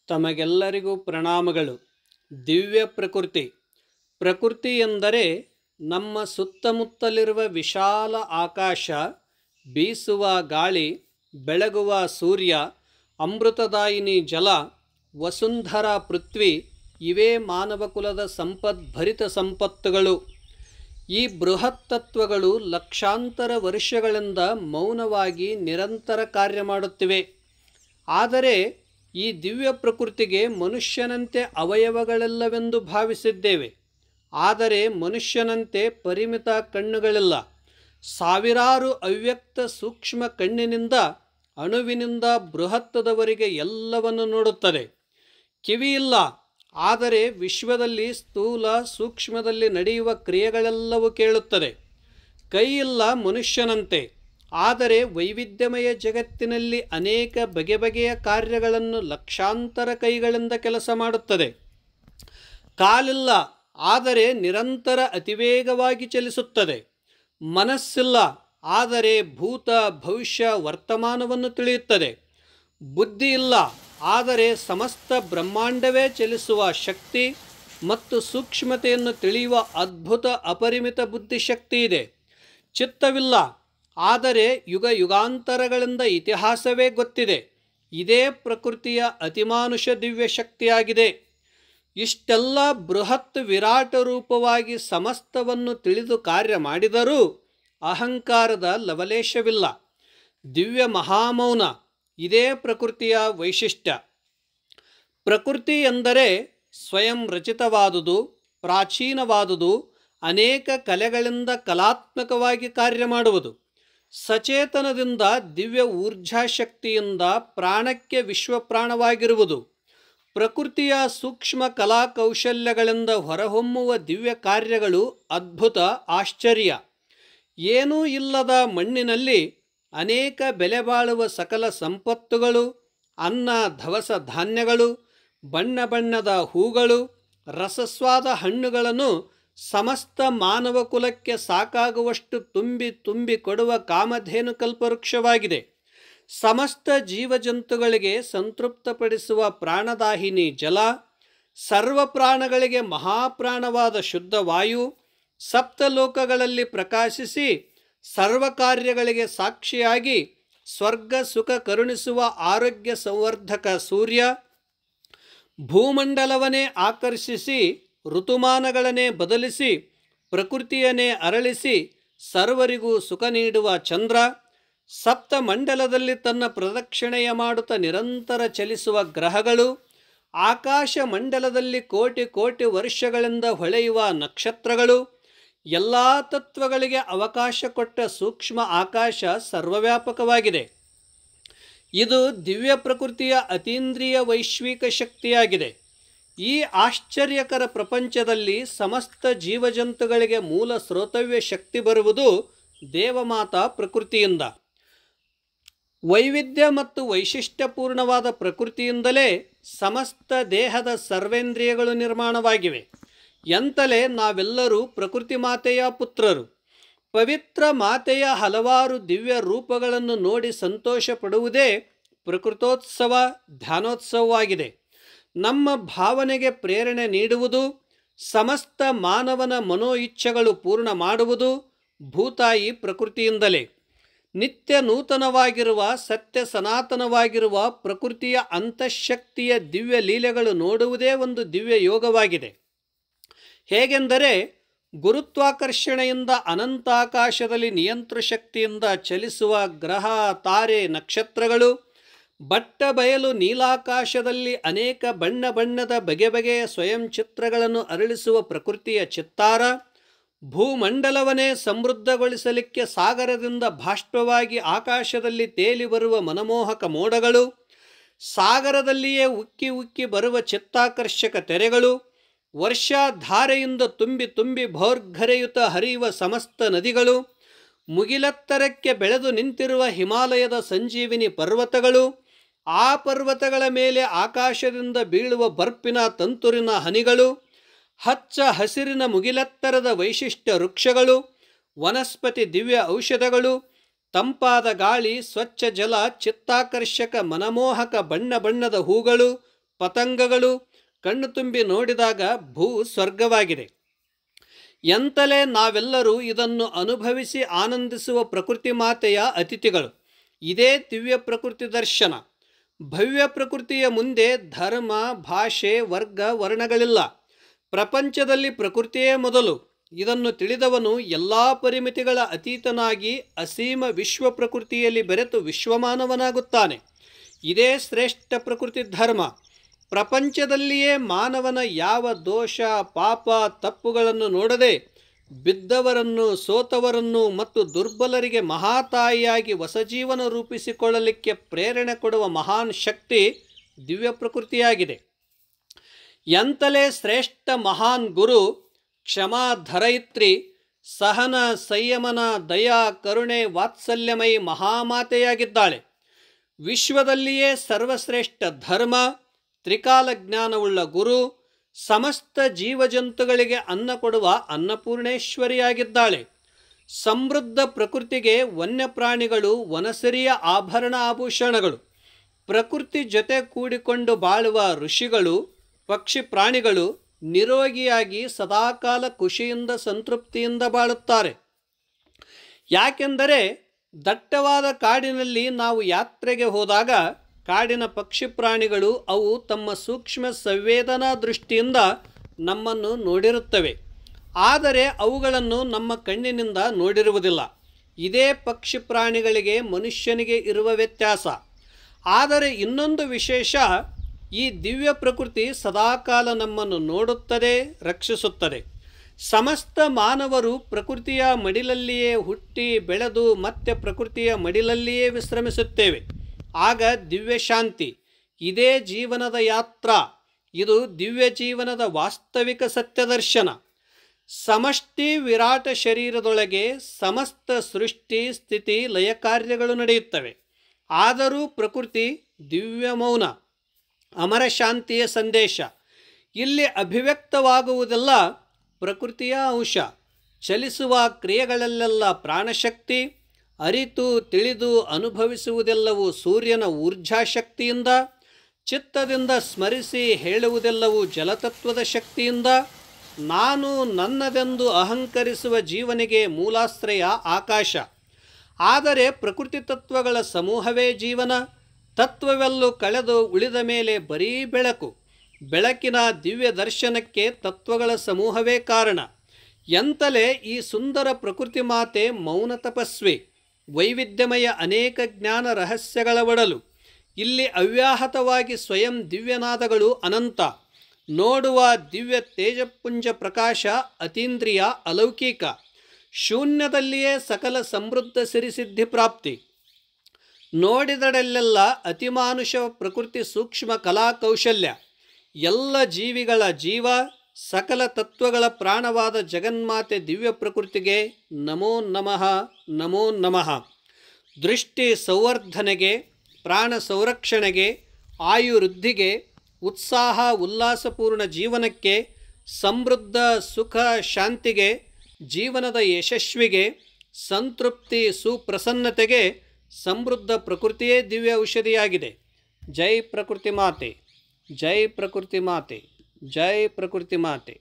ತಮಗೆಲ್ಲರಿಗೂ ಪ್ರಣಾಮಗಳು. ದಿವ್ಯ ಪ್ರಕೃತಿ. ಪ್ರಕೃತಿ ಎಂದರೆ ನಮ್ಮ ಸುತ್ತಮುತ್ತಲಿರುವ ವಿಶಾಲ ಆಕಾಶ, ಬೀಸುವ ಗಾಳಿ, ಬೆಳಗುವ ಸೂರ್ಯ, ಅಮೃತದಾಯಿನಿ ಜಲ, ವಸುಂಧರ ಪೃಥ್ವಿ. ಇವೇ ಮಾನವ ಕುಲದ ಸಂಪದ್ಭರಿತ ಸಂಪತ್ತುಗಳು. ಈ ಬೃಹತ್ ತತ್ವಗಳು ಲಕ್ಷಾಂತರ ವರ್ಷಗಳಿಂದ ಮೌನವಾಗಿ ನಿರಂತರ ಕಾರ್ಯ ಮಾಡುತ್ತಿವೆ. ಆದರೆ ಈ ದಿವ್ಯ ಪ್ರಕೃತಿಗೆ ಮನುಷ್ಯನಂತೆ ಅವಯವಗಳೆಲ್ಲವೆಂದು ಭಾವಿಸಿದ್ದೇವೆ. ಆದರೆ ಮನುಷ್ಯನಂತೆ ಪರಿಮಿತ ಕಣ್ಣುಗಳಿಲ್ಲ. ಸಾವಿರಾರು ಅವ್ಯಕ್ತ ಸೂಕ್ಷ್ಮ ಕಣ್ಣಿನಿಂದ ಅಣುವಿನಿಂದ ಬೃಹತ್ತದವರೆಗೆ ಎಲ್ಲವನ್ನು ನೋಡುತ್ತದೆ. ಕಿವಿಯಿಲ್ಲ, ಆದರೆ ವಿಶ್ವದಲ್ಲಿ ಸ್ಥೂಲ ಸೂಕ್ಷ್ಮದಲ್ಲಿ ನಡೆಯುವ ಕ್ರಿಯೆಗಳೆಲ್ಲವೂ ಕೇಳುತ್ತದೆ. ಕೈಯಿಲ್ಲ ಮನುಷ್ಯನಂತೆ, ಆದರೆ ವೈವಿಧ್ಯಮಯ ಜಗತ್ತಿನಲ್ಲಿ ಅನೇಕ ಬಗೆ ಬಗೆಯ ಕಾರ್ಯಗಳನ್ನು ಲಕ್ಷಾಂತರ ಕೈಗಳಿಂದ ಕೆಲಸ ಮಾಡುತ್ತದೆ. ಕಾಲಿಲ್ಲ, ಆದರೆ ನಿರಂತರ ಅತಿವೇಗವಾಗಿ ಚಲಿಸುತ್ತದೆ. ಮನಸ್ಸಿಲ್ಲ, ಆದರೆ ಭೂತ ಭವಿಷ್ಯ ವರ್ತಮಾನವನ್ನು ತಿಳಿಯುತ್ತದೆ. ಬುದ್ಧಿ ಇಲ್ಲ, ಆದರೆ ಸಮಸ್ತ ಬ್ರಹ್ಮಾಂಡವೇ ಚಲಿಸುವ ಶಕ್ತಿ ಮತ್ತು ಸೂಕ್ಷ್ಮತೆಯನ್ನು ತಿಳಿಯುವ ಅದ್ಭುತ ಅಪರಿಮಿತ ಬುದ್ಧಿಶಕ್ತಿ ಇದೆ. ಚಿತ್ತವಿಲ್ಲ, ಆದರೆ ಯುಗ ಯುಗಾಂತರಗಳಿಂದ ಇತಿಹಾಸವೇ ಗೊತ್ತಿದೆ. ಇದೇ ಪ್ರಕೃತಿಯ ಅತಿಮಾನುಷ ದಿವ್ಯ ಶಕ್ತಿಯಾಗಿದೆ. ಇಷ್ಟೆಲ್ಲ ಬೃಹತ್ ವಿರಾಟ ರೂಪವಾಗಿ ಸಮಸ್ತವನ್ನು ತಿಳಿದು ಕಾರ್ಯ ಮಾಡಿದರೂ ಅಹಂಕಾರದ ಲವಲೇಶವಿಲ್ಲ. ದಿವ್ಯ ಮಹಾಮೌನ ಇದೇ ಪ್ರಕೃತಿಯ ವೈಶಿಷ್ಟ್ಯ. ಪ್ರಕೃತಿ ಎಂದರೆ ಸ್ವಯಂ ರಚಿತವಾದುದು, ಪ್ರಾಚೀನವಾದುದು, ಅನೇಕ ಕಲೆಗಳಿಂದ ಕಲಾತ್ಮಕವಾಗಿ ಕಾರ್ಯ ಮಾಡುವುದು. ಸಚೇತನದಿಂದ ದಿವ್ಯ ಊರ್ಜಾಶಕ್ತಿಯಿಂದ ಪ್ರಾಣಕ್ಕೆ ವಿಶ್ವಪ್ರಾಣವಾಗಿರುವುದು. ಪ್ರಕೃತಿಯ ಸೂಕ್ಷ್ಮ ಕಲಾ ಕೌಶಲ್ಯಗಳಿಂದ ಹೊರಹೊಮ್ಮುವ ದಿವ್ಯ ಕಾರ್ಯಗಳು ಅದ್ಭುತ, ಆಶ್ಚರ್ಯ. ಏನೂ ಇಲ್ಲದ ಮಣ್ಣಿನಲ್ಲಿ ಅನೇಕ ಬೆಲೆ ಬಾಳುವ ಸಕಲ ಸಂಪತ್ತುಗಳು, ಅನ್ನ ಧವಸ ಧಾನ್ಯಗಳು, ಬಣ್ಣ ಬಣ್ಣದ ಹೂಗಳು, ರಸಸ್ವಾದ ಹಣ್ಣುಗಳನ್ನು ಸಮಸ್ತ ಮಾನವ ಕುಲಕ್ಕೆ ಸಾಕಾಗುವಷ್ಟು ತುಂಬಿ ತುಂಬಿ ಕೊಡುವ ಕಾಮಧೇನು ಕಲ್ಪವೃಕ್ಷವಾಗಿದೆ. ಸಮಸ್ತ ಜೀವಜಂತುಗಳಿಗೆ ಸಂತೃಪ್ತಪಡಿಸುವ ಪ್ರಾಣದಾಹಿನಿ ಜಲ, ಸರ್ವ ಪ್ರಾಣಗಳಿಗೆ ಮಹಾಪ್ರಾಣವಾದ ಶುದ್ಧ ವಾಯು, ಸಪ್ತಲೋಕಗಳಲ್ಲಿ ಪ್ರಕಾಶಿಸಿ ಸರ್ವ ಕಾರ್ಯಗಳಿಗೆ ಸಾಕ್ಷಿಯಾಗಿ ಸ್ವರ್ಗ ಸುಖ ಕರುಣಿಸುವ ಆರೋಗ್ಯ ಸಂವರ್ಧಕ ಸೂರ್ಯ, ಭೂಮಂಡಲವನ್ನೇ ಆಕರ್ಷಿಸಿ ಋತುಮಾನಗಳನ್ನೇ ಬದಲಿಸಿ ಪ್ರಕೃತಿಯನ್ನೇ ಅರಳಿಸಿ ಸರ್ವರಿಗೂ ಸುಖ ನೀಡುವ ಚಂದ್ರ, ಸಪ್ತಮಂಡಲದಲ್ಲಿ ತನ್ನ ಪ್ರದಕ್ಷಿಣೆಯ ಮಾಡುತ್ತಾ ನಿರಂತರ ಚಲಿಸುವ ಗ್ರಹಗಳು, ಆಕಾಶ ಮಂಡಲದಲ್ಲಿ ಕೋಟಿ ಕೋಟಿ ವರ್ಷಗಳಿಂದ ಹೊಳೆಯುವ ನಕ್ಷತ್ರಗಳು, ಎಲ್ಲ ತತ್ವಗಳಿಗೆ ಅವಕಾಶ ಕೊಟ್ಟ ಸೂಕ್ಷ್ಮ ಆಕಾಶ ಸರ್ವವ್ಯಾಪಕವಾಗಿದೆ. ಇದು ದಿವ್ಯ ಪ್ರಕೃತಿಯ ಅತೀಂದ್ರಿಯ ವೈಶ್ವಿಕ ಶಕ್ತಿಯಾಗಿದೆ. ಈ ಆಶ್ಚರ್ಯಕರ ಪ್ರಪಂಚದಲ್ಲಿ ಸಮಸ್ತ ಜೀವಜಂತುಗಳಿಗೆ ಮೂಲ ಸ್ರೋತವ್ಯ ಶಕ್ತಿ ಬರುವುದು ದೇವಮಾತಾ ಪ್ರಕೃತಿಯಿಂದ. ವೈವಿಧ್ಯ ಮತ್ತು ವೈಶಿಷ್ಟ್ಯಪೂರ್ಣವಾದ ಪ್ರಕೃತಿಯಿಂದಲೇ ಸಮಸ್ತ ದೇಹದ ಸರ್ವೇಂದ್ರಿಯಗಳು ನಿರ್ಮಾಣವಾಗಿವೆ. ಎಂತಲೇ ನಾವೆಲ್ಲರೂ ಪ್ರಕೃತಿ ಮಾತೆಯ ಪುತ್ರರು. ಪವಿತ್ರ ಮಾತೆಯ ಹಲವಾರು ದಿವ್ಯ ರೂಪಗಳನ್ನು ನೋಡಿ ಸಂತೋಷ ಪಡುವುದೇ ಪ್ರಕೃತೋತ್ಸವ, ಧ್ಯಾನೋತ್ಸವವಾಗಿದೆ. ನಮ್ಮ ಭಾವನೆಗೆ ಪ್ರೇರಣೆ ನೀಡುವುದು, ಸಮಸ್ತ ಮಾನವನ ಮನೋ ಇಚ್ಛೆಗಳು ಪೂರ್ಣ ಮಾಡುವುದು ಭೂತಾಯಿ ಪ್ರಕೃತಿಯಿಂದಲೇ. ನಿತ್ಯ ನೂತನವಾಗಿರುವ ಸತ್ಯ ಸನಾತನವಾಗಿರುವ ಪ್ರಕೃತಿಯ ಅಂತಃಶಕ್ತಿಯ ದಿವ್ಯ ಲೀಲೆಗಳು ನೋಡುವುದೇ ಒಂದು ದಿವ್ಯ ಯೋಗವಾಗಿದೆ. ಹೇಗೆಂದರೆ ಗುರುತ್ವಾಕರ್ಷಣೆಯಿಂದ ಅನಂತಾಕಾಶದಲ್ಲಿ ನಿಯಂತ್ರ ಶಕ್ತಿಯಿಂದ ಚಲಿಸುವ ಗ್ರಹ, ತಾರೆ, ನಕ್ಷತ್ರಗಳು, ಬಟ್ಟ ಬಯಲು ನೀಲಾಕಾಶದಲ್ಲಿ ಅನೇಕ ಬಣ್ಣ ಬಣ್ಣದ ಬಗೆ ಬಗೆಯ ಸ್ವಯಂ ಚಿತ್ರಗಳನ್ನು ಅರಳಿಸುವ ಪ್ರಕೃತಿಯ ಚಿತ್ತಾರ, ಭೂಮಂಡಲವನ್ನೇ ಸಮೃದ್ಧಗೊಳಿಸಲಿಕ್ಕೆ ಸಾಗರದಿಂದ ಬಾಷ್ಪವಾಗಿ ಆಕಾಶದಲ್ಲಿ ತೇಲಿ ಬರುವ ಮನಮೋಹಕ ಮೋಡಗಳು, ಸಾಗರದಲ್ಲಿಯೇ ಉಕ್ಕಿ ಉಕ್ಕಿ ಬರುವ ಚಿತ್ತಾಕರ್ಷಕ ತೆರೆಗಳು, ವರ್ಷಾಧಾರೆಯಿಂದ ತುಂಬಿ ತುಂಬಿ ಭೋರ್ಗರೆಯುತ ಹರಿಯುವ ಸಮಸ್ತ ನದಿಗಳು, ಮುಗಿಲೆತ್ತರಕ್ಕೆ ಬೆಳೆದು ನಿಂತಿರುವ ಹಿಮಾಲಯದ ಸಂಜೀವಿನಿ ಪರ್ವತಗಳು, ಆ ಪರ್ವತಗಳ ಮೇಲೆ ಆಕಾಶದಿಂದ ಬೀಳುವ ಬರ್ಪಿನ ತಂತುರಿನ ಹನಿಗಳು, ಹಚ್ಚ ಹಸಿರಿನ ಮುಗಿಲೆತ್ತರದ ವೈಶಿಷ್ಟ್ಯ ವೃಕ್ಷಗಳು, ವನಸ್ಪತಿ ದಿವ್ಯ ಔಷಧಗಳು, ತಂಪಾದ ಗಾಳಿ, ಸ್ವಚ್ಛ ಜಲ, ಚಿತ್ತಾಕರ್ಷಕ ಮನಮೋಹಕ ಬಣ್ಣ ಬಣ್ಣದ ಹೂಗಳು, ಪತಂಗಗಳು ಕಣ್ಣು ತುಂಬಿ ನೋಡಿದಾಗ ಭೂ ಸ್ವರ್ಗವಾಗಿದೆ. ಎಂತಲೇ ನಾವೆಲ್ಲರೂ ಇದನ್ನು ಅನುಭವಿಸಿ ಆನಂದಿಸುವ ಪ್ರಕೃತಿ ಮಾತೆಯ ಅತಿಥಿಗಳು. ಇದೇ ದಿವ್ಯ ಪ್ರಕೃತಿ ದರ್ಶನ. ಭವ್ಯ ಪ್ರಕೃತಿಯ ಮುಂದೆ ಧರ್ಮ, ಭಾಷೆ, ವರ್ಗ, ವರ್ಣಗಳಿಲ್ಲ. ಪ್ರಪಂಚದಲ್ಲಿ ಪ್ರಕೃತಿಯೇ ಮೊದಲು. ಇದನ್ನು ತಿಳಿದವನು ಎಲ್ಲ ಪರಿಮಿತಿಗಳ ಅತೀತನಾಗಿ ಅಸೀಮ ವಿಶ್ವ ಪ್ರಕೃತಿಯಲ್ಲಿ ಬೆರೆತು ವಿಶ್ವಮಾನವನಾಗುತ್ತಾನೆ. ಇದೇ ಶ್ರೇಷ್ಠ ಪ್ರಕೃತಿ ಧರ್ಮ. ಪ್ರಪಂಚದಲ್ಲಿಯೇ ಮಾನವನ ಯಾವ ದೋಷ, ಪಾಪ, ತಪ್ಪುಗಳನ್ನು ನೋಡದೆ ಬಿದ್ದವರನ್ನು, ಸೋತವರನ್ನು ಮತ್ತು ದುರ್ಬಲರಿಗೆ ಮಹಾತಾಯಿಯಾಗಿ ಹೊಸ ಜೀವನ ರೂಪಿಸಿಕೊಳ್ಳಲಿಕ್ಕೆ ಪ್ರೇರಣೆ ಕೊಡುವ ಮಹಾನ್ ಶಕ್ತಿ ದಿವ್ಯ ಪ್ರಕೃತಿಯಾಗಿದೆ. ಎಂತಲೇ ಶ್ರೇಷ್ಠ ಮಹಾನ್ ಗುರು, ಕ್ಷಮಾ ಧರಯಿತ್ರಿ, ಸಹನ, ಸಂಯಮನ, ದಯಾ, ಕರುಣೆ, ವಾತ್ಸಲ್ಯಮಯಿ ಮಹಾಮಾತೆಯಾಗಿದ್ದಾಳೆ. ವಿಶ್ವದಲ್ಲಿಯೇ ಸರ್ವಶ್ರೇಷ್ಠ ಧರ್ಮ, ತ್ರಿಕಾಲ ಜ್ಞಾನವುಳ್ಳ ಗುರು, ಸಮಸ್ತ ಜೀವಜಂತುಗಳಿಗೆ ಅನ್ನ ಕೊಡುವ ಅನ್ನಪೂರ್ಣೇಶ್ವರಿಯಾಗಿದ್ದಾಳೆ. ಸಮೃದ್ಧ ಪ್ರಕೃತಿಗೆ ವನ್ಯಪ್ರಾಣಿಗಳು ವನಸರಿಯ ಆಭರಣ ಆಭೂಷಣಗಳು. ಪ್ರಕೃತಿ ಜೊತೆ ಕೂಡಿಕೊಂಡು ಬಾಳುವ ಋಷಿಗಳು, ಪಕ್ಷಿ ಪ್ರಾಣಿಗಳು ನಿರೋಗಿಯಾಗಿ ಸದಾಕಾಲ ಖುಷಿಯಿಂದ ಸಂತೃಪ್ತಿಯಿಂದ ಬಾಳುತ್ತಾರೆ. ಯಾಕೆಂದರೆ ದಟ್ಟವಾದ ಕಾಡಿನಲ್ಲಿ ನಾವು ಯಾತ್ರೆಗೆ ಹೋದಾಗ ಕಾಡಿನ ಪಕ್ಷಿ ಪ್ರಾಣಿಗಳು ಅವು ತಮ್ಮ ಸೂಕ್ಷ್ಮ ಸಂವೇದನಾ ದೃಷ್ಟಿಯಿಂದ ನಮ್ಮನ್ನು ನೋಡಿರುತ್ತವೆ. ಆದರೆ ಅವುಗಳನ್ನು ನಮ್ಮ ಕಣ್ಣಿನಿಂದ ನೋಡಿರುವುದಿಲ್ಲ. ಇದೇ ಪಕ್ಷಿ ಪ್ರಾಣಿಗಳಿಗೆ ಮನುಷ್ಯನಿಗೆ ಇರುವ ವ್ಯತ್ಯಾಸ. ಆದರೆ ಇನ್ನೊಂದು ವಿಶೇಷ, ಈ ದಿವ್ಯ ಪ್ರಕೃತಿ ಸದಾಕಾಲ ನಮ್ಮನ್ನು ನೋಡುತ್ತದೆ, ರಕ್ಷಿಸುತ್ತದೆ. ಸಮಸ್ತ ಮಾನವರು ಪ್ರಕೃತಿಯ ಮಡಿಲಲ್ಲಿಯೇ ಹುಟ್ಟಿ ಬೆಳೆದು ಮತ್ತೆ ಪ್ರಕೃತಿಯ ಮಡಿಲಲ್ಲಿಯೇ ವಿಶ್ರಮಿಸುತ್ತೇವೆ. ಆಗ ದಿವ್ಯ ಶಾಂತಿ. ಇದೇ ಜೀವನದ ಯಾತ್ರಾ. ಇದು ದಿವ್ಯ ಜೀವನದ ವಾಸ್ತವಿಕ ಸತ್ಯದರ್ಶನ. ಸಮಷ್ಟಿ ವಿರಾಟ ಶರೀರದೊಳಗೆ ಸಮಸ್ತ ಸೃಷ್ಟಿ, ಸ್ಥಿತಿ, ಲಯ ಕಾರ್ಯಗಳು ನಡೆಯುತ್ತವೆ. ಆದರೂ ಪ್ರಕೃತಿ ದಿವ್ಯ ಮೌನ, ಅಮರ ಶಾಂತಿಯ ಸಂದೇಶ. ಇಲ್ಲಿ ಅಭಿವ್ಯಕ್ತವಾಗುವುದೆಲ್ಲ ಪ್ರಕೃತಿಯ ಅಂಶ. ಚಲಿಸುವ ಕ್ರಿಯೆಗಳಲ್ಲೆಲ್ಲ ಪ್ರಾಣಶಕ್ತಿ, ಅರಿತು ತಿಳಿದು ಅನುಭವಿಸುವುದೆಲ್ಲವೂ ಸೂರ್ಯನ ಊರ್ಜಾಶಕ್ತಿಯಿಂದ, ಚಿತ್ತದಿಂದ ಸ್ಮರಿಸಿ ಹೇಳುವುದೆಲ್ಲವೂ ಜಲತತ್ವದ ಶಕ್ತಿಯಿಂದ, ನಾನು ನನ್ನದೆಂದು ಅಹಂಕರಿಸುವ ಜೀವನಿಗೆ ಮೂಲಾಶ್ರಯ ಆಕಾಶ. ಆದರೆ ಪ್ರಕೃತಿ ತತ್ವಗಳ ಸಮೂಹವೇ ಜೀವನ. ತತ್ವವೆಲ್ಲೂ ಕಳೆದು ಉಳಿದ ಮೇಲೆ ಬರೀ ಬೆಳಕು. ಬೆಳಕಿನ ದಿವ್ಯ ದರ್ಶನಕ್ಕೆ ತತ್ವಗಳ ಸಮೂಹವೇ ಕಾರಣ. ಎಂತಲೇ ಈ ಸುಂದರ ಪ್ರಕೃತಿ ಮಾತೆ ಮೌನ ತಪಸ್ವಿ, ವೈವಿಧ್ಯಮಯ ಅನೇಕ ಜ್ಞಾನ ರಹಸ್ಯಗಳ ಒಡಲು. ಇಲ್ಲಿ ಅವ್ಯಾಹತವಾಗಿ ಸ್ವಯಂ ದಿವ್ಯನಾದಗಳು ಅನಂತ. ನೋಡುವ ದಿವ್ಯ ತೇಜಪುಂಜ ಪ್ರಕಾಶ ಅತೀಂದ್ರಿಯ, ಅಲೌಕಿಕ. ಶೂನ್ಯದಲ್ಲಿಯೇ ಸಕಲ ಸಮೃದ್ಧ ಸಿರಿಸಿದ್ಧಿ ಪ್ರಾಪ್ತಿ. ನೋಡಿದಡೆಲ್ಲೆಲ್ಲ ಅತಿಮಾನುಷ ಪ್ರಕೃತಿ ಸೂಕ್ಷ್ಮ ಕಲಾ ಕೌಶಲ್ಯ. ಎಲ್ಲ ಜೀವಿಗಳ ಜೀವ, ಸಕಲ ತತ್ವಗಳ ಪ್ರಾಣವಾದ ಜಗನ್ಮಾತೆ ದಿವ್ಯ ಪ್ರಕೃತಿಗೆ ನಮೋ ನಮಃ, ನಮೋ ನಮಃ. ದೃಷ್ಟಿ ಸಂವರ್ಧನೆಗೆ, ಪ್ರಾಣ ಸಂರಕ್ಷಣೆಗೆ, ಆಯುವೃದ್ಧಿಗೆ, ಉತ್ಸಾಹ ಉಲ್ಲಾಸಪೂರ್ಣ ಜೀವನಕ್ಕೆ, ಸಮೃದ್ಧ ಸುಖ ಶಾಂತಿಗೆ, ಜೀವನದ ಯಶಸ್ವಿಗೆ, ಸಂತೃಪ್ತಿ ಸುಪ್ರಸನ್ನತೆಗೆ ಸಮೃದ್ಧ ಪ್ರಕೃತಿಯೇ ದಿವ್ಯ ಔಷಧಿಯಾಗಿದೆ. ಜೈ ಪ್ರಕೃತಿ ಮಾತೆ, ಜೈ ಪ್ರಕೃತಿ ಮಾತೆ, ಜೈ ಪ್ರಕೃತಿ ಮಾತೆ.